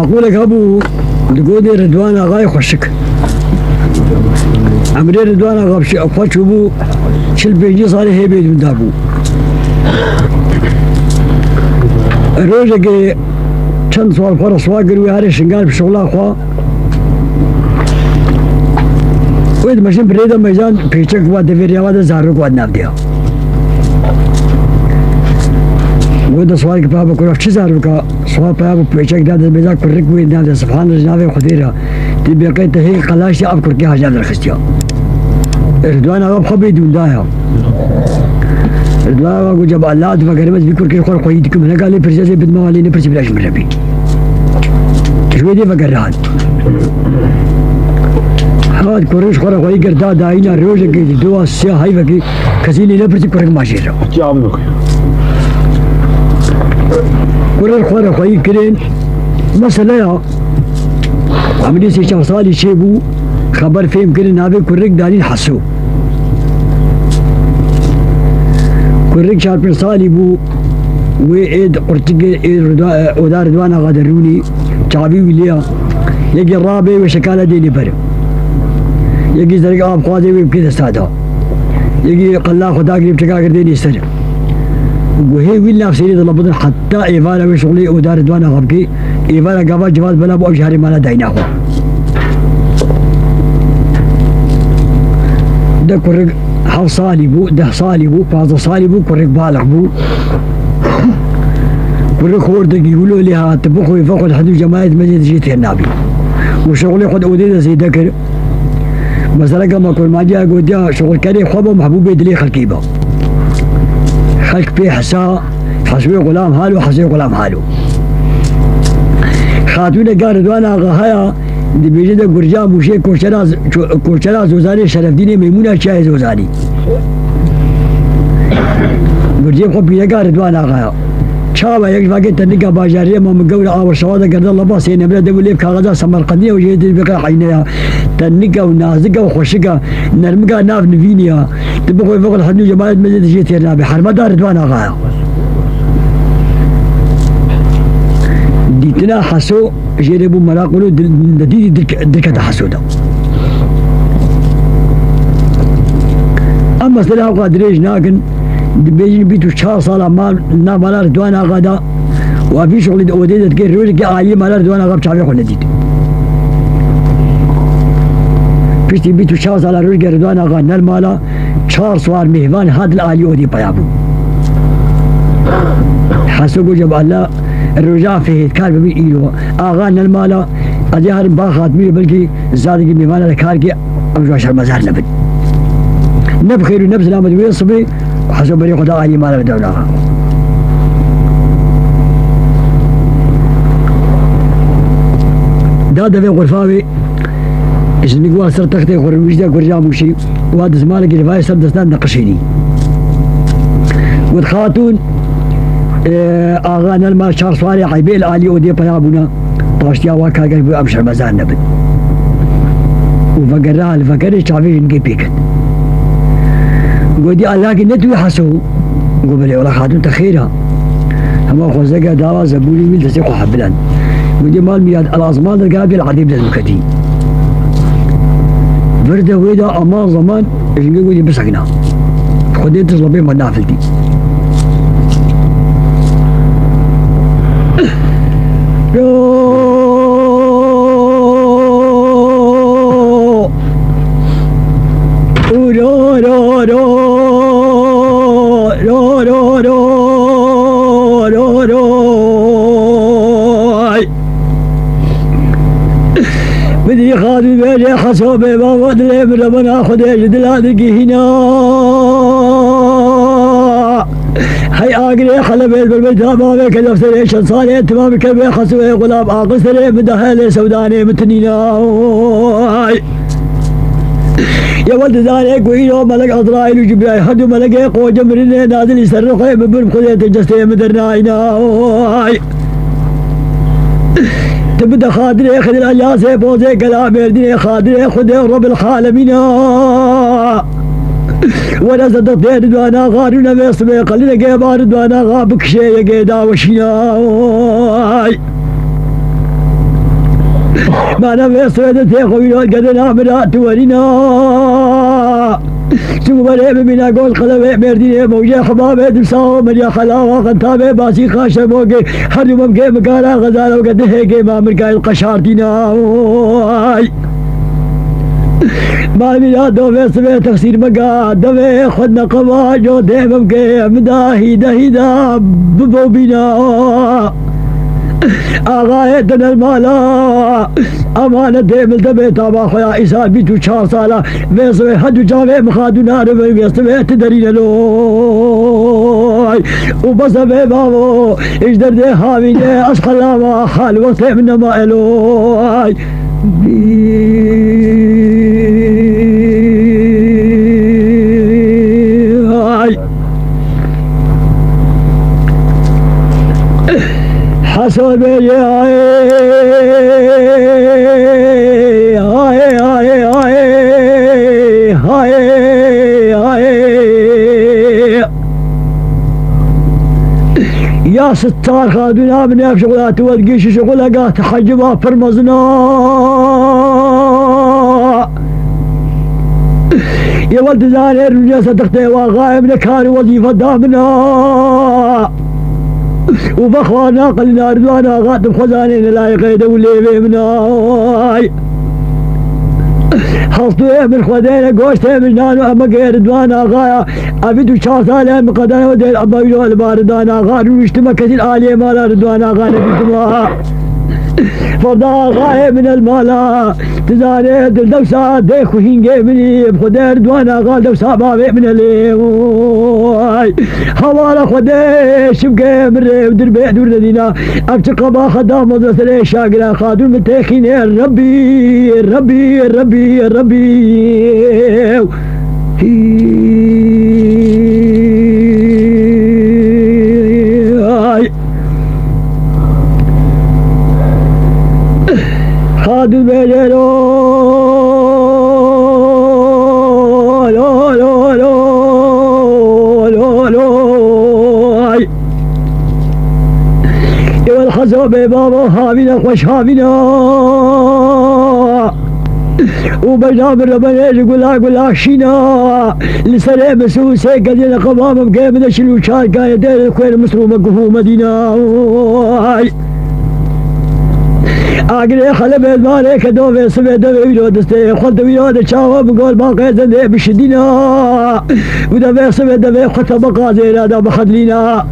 معقولك ابو دقودي رضوان اغاي خوشك عمري رضوان اغا بشي اخوش ابو شل بيجي صالح هي بيد من دابو الروجة چند سوال فرص واقر وياري شنقال بشغلا اخوا ويد مشين بريدا ميزان بيشك واد فيريا واد زارك واد نافديا ويد سوال كبابا كل شيء زارك سوال بابا بيشك داد ميزان كرك ويد نافديا سبحان الله جنابي خديرة تبي قيت هي قلاشي افكر كيها جاب الخستيا رضوان اغا بخبي دون دايا رضوان اغا جاب الله تفكر بس بيكر كي خور قيدكم هنا قال لي برجازي بد ما علينا برج بلاش من ربي شوي دي فكر هاد هاد كورش خور قيد قردا داينا روج كي دوا سيا هاي فكي كزيني لا برج كورك ماشي رو جابنك كورش خور قيد كرين مثلا يا عملي سي شخصالي شيبو خبر فهم كرين هذا كورك داني حسو كورك شاربن صالي بو وإيد قرتق ودار رضوان غادروني شعبي وليا يجي الرابع وشكالة ديني برم يجي زرق آب خوازي ويبكي سادا يجي قلا خدا قريب تكاكر ديني سر وهي ويلا في سيري طلبتن حتى إيفانا وشغلي ودار رضوان غابكي إيفانا قابل جواز بلا بو أبشهري مالا دايناهو ده كورك حف صالي بو ده صالي بو بعض صالي بو كورك بالغ بو كورك خوردك يقولوا لي ها تبخوا يفوقوا الحدود جماعة مجلس جيت النبي وشغلي خد أودينا زي ذكر مثلا كما كل ما جاء قلت يا شغل كريم خبا محبوب يدلي خلقيبه خلق بيه حسا حسوي غلام حالو حسوي غلام حالو خاتون قال رضوان آغا هيا دي بيجي ده قرجان بوشي كورشراز زوزاني شرف ديني ميمونة شاي زوزاني قرجان خب بيجي قال رضوان آغا هيا شابا يك فاقت تنقى باجارية ما مقورة آور شوادا قرد الله باسي نبلا دبو ليب كاغدا سمرقندية وجيد بقى حينيها تنقى ونازقى وخوشقى نرمقى ناف نفينيا تبقوا يفوق الحدود جماعة مجد جيت النبي حرمة دار رضوان آغا هيا ديتنا حسو جربوا مراقلو دي دركة حسودا أما سلاح قادريش ناكن بيجي بيتو شهر صالة ما مالا رضوان آغا دا وفي شغل وديدة تكير روجك آلي مالا رضوان آغا بشعبي خلنا ديد فيشتي بيتو شهر صالة روجك رضوان آغا نال مالا شهر صوار مهوان هاد الآلي ودي بيابو حسو جب الله الرجاء فيه كار ببي إيلو آغان المالا أجهر باخات مي بلكي زادقي ميمانا لكاركي أمجو عشر مزار نبد نبخير ونبز لامد ويصبي وحسب بري خدا آلي مالا بدوناها دادا في غرفاوي اسمي قوال سر تختي غرمجدا قرجا موشي وهذا زمالك الفاي سر دستان نقشيني والخاتون آغانا المال شهر صواري عيبيل آلي ودي بيابونا طاشتيا واكا قلبي أمشر مزان نبد وفقرها الفقر شعبي نجي بيكت قودي ألاقي نتوي حسو قبلي ولا خاتون تخيرها أما خوزقا داوا زبولي ميل تسيقو حبلان قودي مال مياد الأزمان القابل العديب للمكتي فرده ويدا أمان زمان إجنقي قودي بسقنا خدين تصلبين من نافلتي بدي خادم بيجي حسوبي ما ودري من ربنا خدي جدلانك هنا هاي آقري حلبي بالبيت ما بك نفسي شن صالي تمام كبي حسوي غلام عاقل سري مدهل سوداني متنينا يا ولد ذلك وينو ملك عزرائيل وجبرائيل هدو ملك يقو جمرين نازل يسرقه ببن خذيت الجسيم مدرناينا تبدا خادري خذ الأجاس بوزي كلام يردني خادري خذ رب العالمين وانا صدقت رضوانا غارنا بيصبي قلنا جيبان رضوانا غابك شيء قيدا وشينا ما نبي سويدتي خويلود قدنا مرات ورينا شو بلي بمنا قول قلبي مرديني موجي حبابي دمساو مريا خلاوة خنتابي باسي خاشة موقي حردو ممكي مكانا غزالة وقد هيكي ما مركاي القشار دينا ما بنا دوبي سبي تخسير مقا دوبي خدنا قواجو دي ممكي مداهي دهيدا ببو بينا آغايتنا المالا أمانة ديمل دبي تابا خويا إسال بيتو 4 سالة ويسوي حدو جاوي مخادو نار ويسوي تدرين لوي وبصبي بابو إجدر دي هاويني أسخلا ما خال وصي من ما إلوي حسن بيجي يا ستار خادونا من شغلات والقيش شغلة تحجبها فرمزنا يا ولد زانير رجاسة تختي وغايب لكان وظيفة دامنا وبخوانا قلنا رضوانا غاتب خزانين لا يقيد واللي بيمناي حصدوا من خدينا قوشتي من نانو اما غير رضوانا غايا ابيدو 4 سالة من قدانا وديل ابايلو الباردانا غارو يشتما كثير آلية مالا رضوانا غانا بيتما فردا غاية من المالا تزاري دل دوسا ديخو هنجي مني بخدير رضوانا غال دوسا بابي من اللي حوالا خدي شبكي مري ودربي دور دينا ابتقى با خدام مدرسة شاقرا خادو متاخين ربي ربي ربي ربي خادو بيجلو والخزو ببابا هابنا خوش هابنا وبجنا من ربنا يقول شينا لسلام سوسي قدينا قمام بقيمنا شلو شار كاية دير الخير مصر ومقفو مدينة اقري خلب المالي كدو في سبع دويلو دستي خل دويلو دشاوة بقول باقي زندي بشدينا ودا في سبع دوي خطة بقازينا دا بخدلينا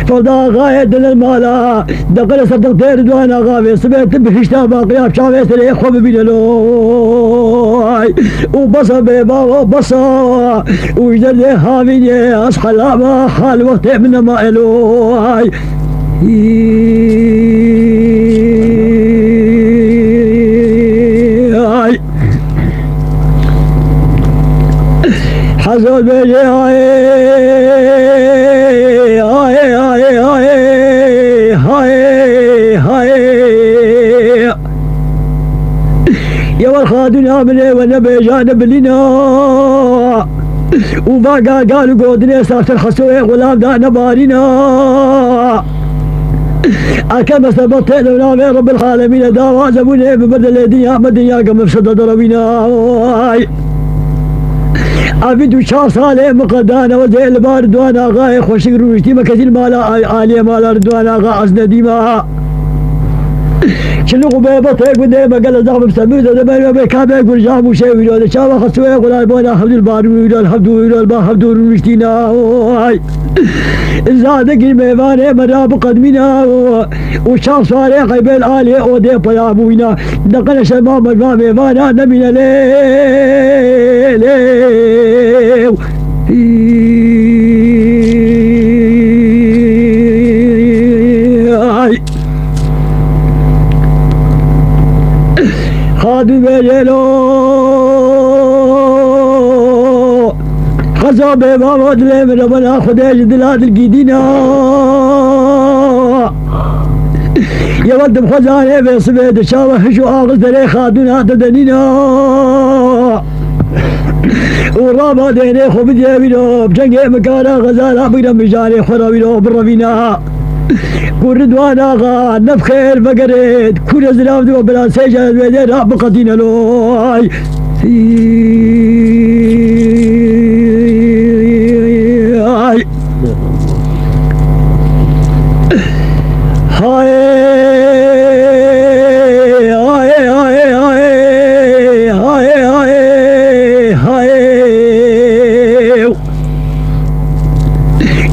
فدا غاية دل المالا دقل صدق دير دوانا غافي سبع تبهشتا باقي بشاوة سري خوب بينالوي وبصا بيبا وبصا وجدر دي هافيني أصحى ما خال وقت من ما إلوي حزن بيجي يا والخادنا مني والنبي جانب لنا وبقى قالوا قودني صارت الخسوة غلام دانا بارنا أكما سبطت لنا رب العالمين داوا زبوني ببدل الدنيا مدنيا قم بصدد ربنا أبيدو 4 سالة مقدانا وزي البارد وانا غاية خوشي روشتي مكثير مالا آلية مالا ردوانا غا أزنا ديما شنو بيبطيك بدي ما قال زغم بسميزة زمان وبيكابي يقول جامو شي ويلو شاوا خسوي يقول البونا حمد البار ويلو الحمد ويلو البا حمد روشتينا زادك الميفاني مراب قدمنا وشان صاري قبل آلية أودي بيابوينا دقنا شمام الميفانا نمينا ليو خادم بيجلو خزو ببابا دلي من ربنا خديج دلات القيدينا يا ولد بخزاني بصبيد شاوه شو آغز دلي خادونا تدنينا ورابا ديني خو بدي بينو بجنجي مكانا غزالا بقدم بجاني خرابينو بالربينا كل رضوان آغا نفخير بقريت كل زلاف دو بلا سيجا ويدين راب قدينا لوي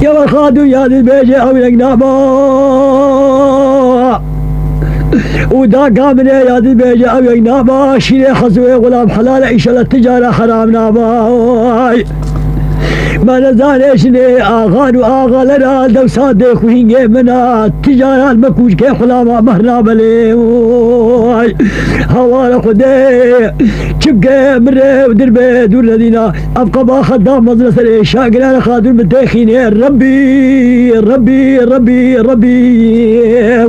يا الخادو يا ذي البيجي او القنابه ودا قامنا يا ذي البيجي او القنابه شيلي خزوي غلام حلال عيش التجاره حرام نابا ما نزال شني اغان واغا لنا دو صادق وهنجي منا تجاره المكوش كي خلاما مهرنا بلي هوالا خدي شبقى مرة ودربي دور الذين ابقى با خدام مدرسة شاقنا خادم بالداخين ربي ربي ربي ربي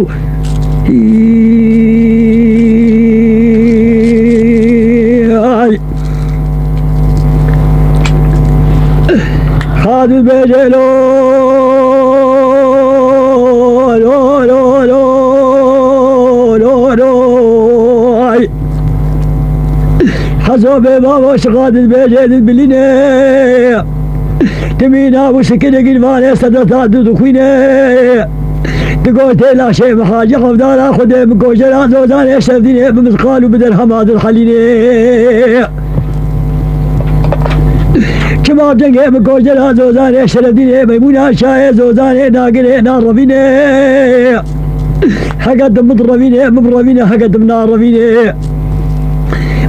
خادم بجلو لو لو لو لو لو حزو بابا شغاد البيجي باللينا تمينا وشكل قلباني صدرتها دخويني تقول لا شيء محاجة خفدانا خذي من كوشنا زوزاني اشتفديني بمثقال وبدرهم هذا الخليني شباب جنگه من كوشنا زوزاني اشتفديني ميمونة شاي زوزاني ناقلي نارفيني حقد مضربيني مضربيني حقد منارفيني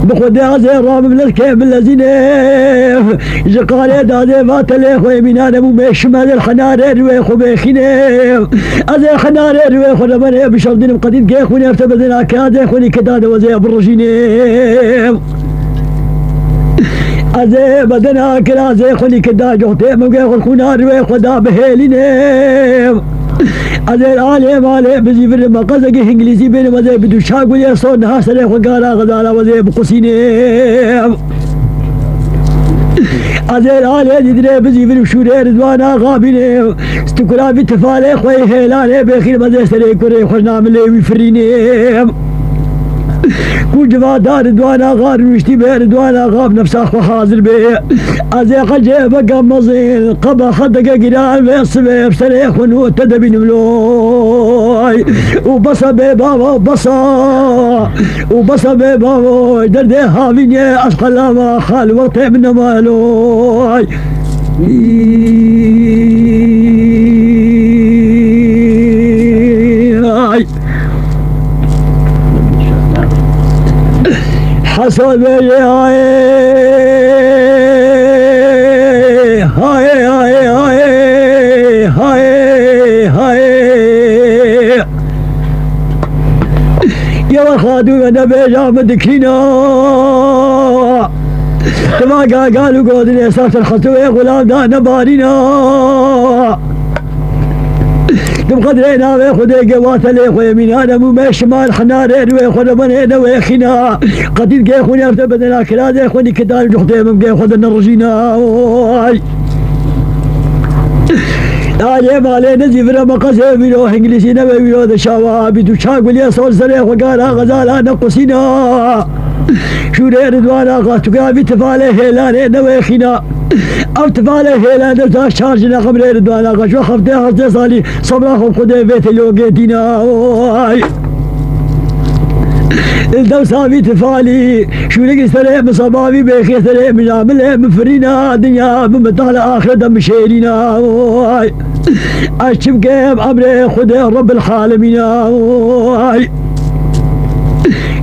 بخدي عزي رام بالكيف بالذين جقالي دادي فاتلي خوي من انا مو شمال الحناري روي خو بيخيني ازي حناري روي خو نبني بشردين مقدين كي خوني ارتبدنا كادي خوني كداد وزي برجيني ازي بدنا كلا زي خوني كداد جوتي مو خو خونا روي خو دا بهيليني ازي العالي مالي بزي في المقازق انجليزي بين وزي بدو شاقو يا صون هاسري وقالا غزالا وزي بقصيني ازي العالي ديدري بزي في المشوري رضوانا غابيني استكلا في تفالي خوي هيلاني بخير وزي سري كوري خوشنا من لي ويفريني كل جوادار رضوانا غار ويشتي بيه رضوانا غاب نفسه خو حاضر بيه ازي قجي بقى مزين قبا خدق قران في الصبيب سريخ ونوت تدبين ملوي وبصا بابا وبصا بابا دردي هافيني اشقل ما خال وقتي من مالوي حصل بي هاي هاي هاي هاي هاي هاي يا خادو انا بيجا مدكينا تما قالوا قودني صارت الخطوة غلام دانا بارينا تم قدرينا ويخذ قوات لي خويا من انا مو ماشي مال حنارين ويخذ بنينا ويخنا قدير كي خوني ارتبدنا كلا خوني كدار جحدي من كي خذ الرجينا علي مالي نزي في مقاسي بيلو انجليزي نبي بيلو ذا شوابي تو شاقول يا صور سريح وقال غزالا نقصينا شو رضوانا قاتو قابي تفالي هيلاني نويخنا او تفالي هيلاني تا شارجنا قبل رضوانا قاشو خفتي صالي صبراخم خدي بيت اللوقيتنا الدو صابي تفالي شو لقي سلام صبابي بيخي سلام جامل مفرينا دنيا بمطالع اخر دم شيرينا اشب كيف امري خدي رب العالمين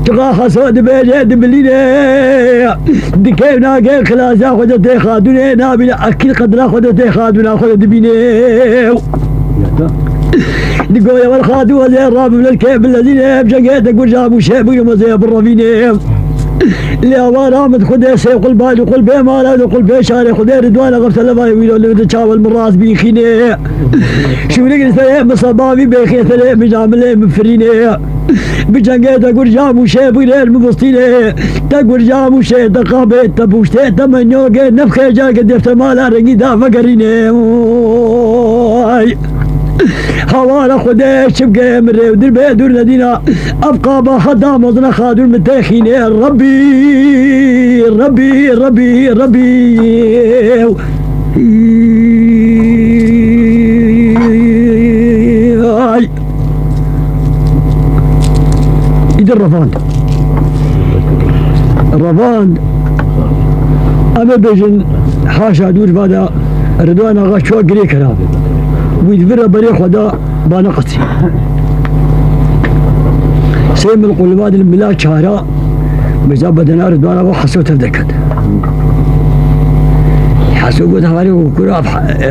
تقا خسود بيجد بلينا دكيف ناقي خلاسا خدتي خادوني نابنا اكيد قدرا خدتي خادونا خدت بيني نقول يا والخادو وزي الراب من الكيف الذين بجنقيت اقول جابوا شيء وزي بالرفيني اللي أوارا من خدي سيق البال وقل بيه مالا وقل بيه شاري خدي رضوانا غفت لما يويلو اللي تشاول من راس بيخيني شو نقل سليم مصبابي بيخي سليم بجاملي مفريني بجنقيت اقول جابوا شيء بغير مبسطيني تقول جابوا شيء تقابي تبوشتي تمنيوكي نفخي جاك دفت مالا رنقي دا فقريني حوالا خدا شبقى من ودر بيدور ندينا أبقى بخدا مضنا خادر متاخين ربي ربي ربي ربي إذا الرفاند أما بيجن حاشا دور بعد رضوان آغا شو قري كلام ويدبر بري خدا بانقصي سيم القلبات الملاك شهراء بجاب بدنا رضوان آغا حسو تفدكت حسو قد حوالي وكرة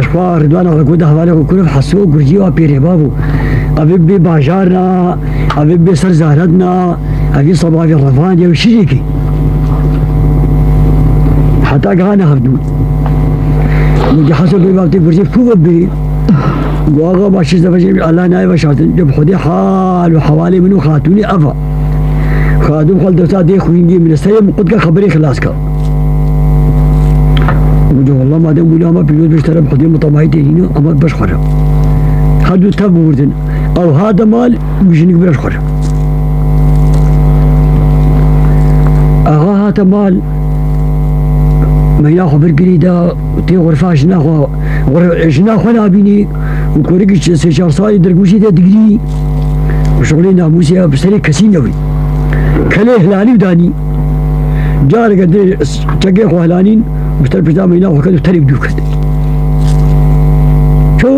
إخوة رضوان آغا قد حوالي وكرة حسو قرجيوا بيري بابو أبي بي باجارنا أبي بي سر زهردنا أبي صباقي الرفان يو شريكي حتى قانا هفدون ودي حسب بابتي برجي فوق بي واغا باشي زفجي الله نايب شاتن جب خدي حال وحوالي منو خاتوني أفا خادم خل دوسا دي خوينجي من السيم قد کا خبري خلاص کا وجو والله ما دام ولا ما بيود بيشترى بخدي مطمعي تينينو أما باش خرب هادو تابوردن أو هذا مال مش نقبل خرب أغا هذا مال ما ياخذ بالقريدة تي غرفة جناخو نابيني وكوريك سيشار صالي درقوشي دا دقري وشغلي ناموسيا بسري كسينوي كليه هلاني وداني جارك قد تقيخ وهلانين مستر بجدا ما يناخو كدو تريب دوكت شو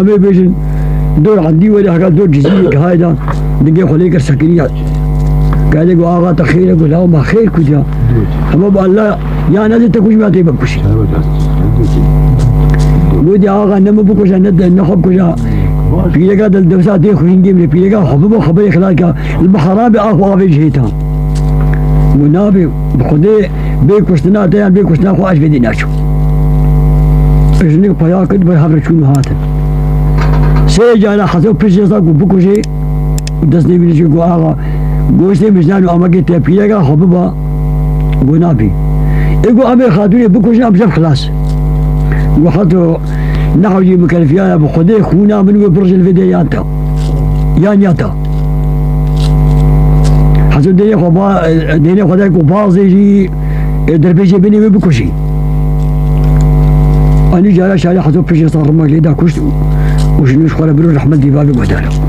أمي بيجن دور عندي ولا هكا دور جزيري هايدا دقيخو ليكر سكريات قال يقول آغا تخير يقول لا ما خير كجا أما بالله يا نازل تكوش ما تيبك كشي ودي آغا نما بكوشا نخب كشا بيلقا دلدوسا دي خوينجي من بيلقا حبوبا خبري خلالك البحرابي آخو آفي جهيتان منابي بخدي بيكوشتنا تيان بيكوشتنا خو عاش بدي ناشو اجنك بياكد بيحفر شو هاتن سيجانا حسو بيشيسا قو بكوشي دسني بيلشي قو آغا گوشتی مجنانو اما که تپیله گا حبوبا گونا بی ایگو امی خاتونی بکشن امشب خلاص گو حتو نحوی مکلفیانا بخده خونا منو برج الفيديوهات یانیاتا حتو دینی خدا کو بازی جی دربیجی بینی بکشی أنا جالس على حسب بيجي صار رمال ليدا كشت وشنوش خلا برو رحمة دي بابي قداره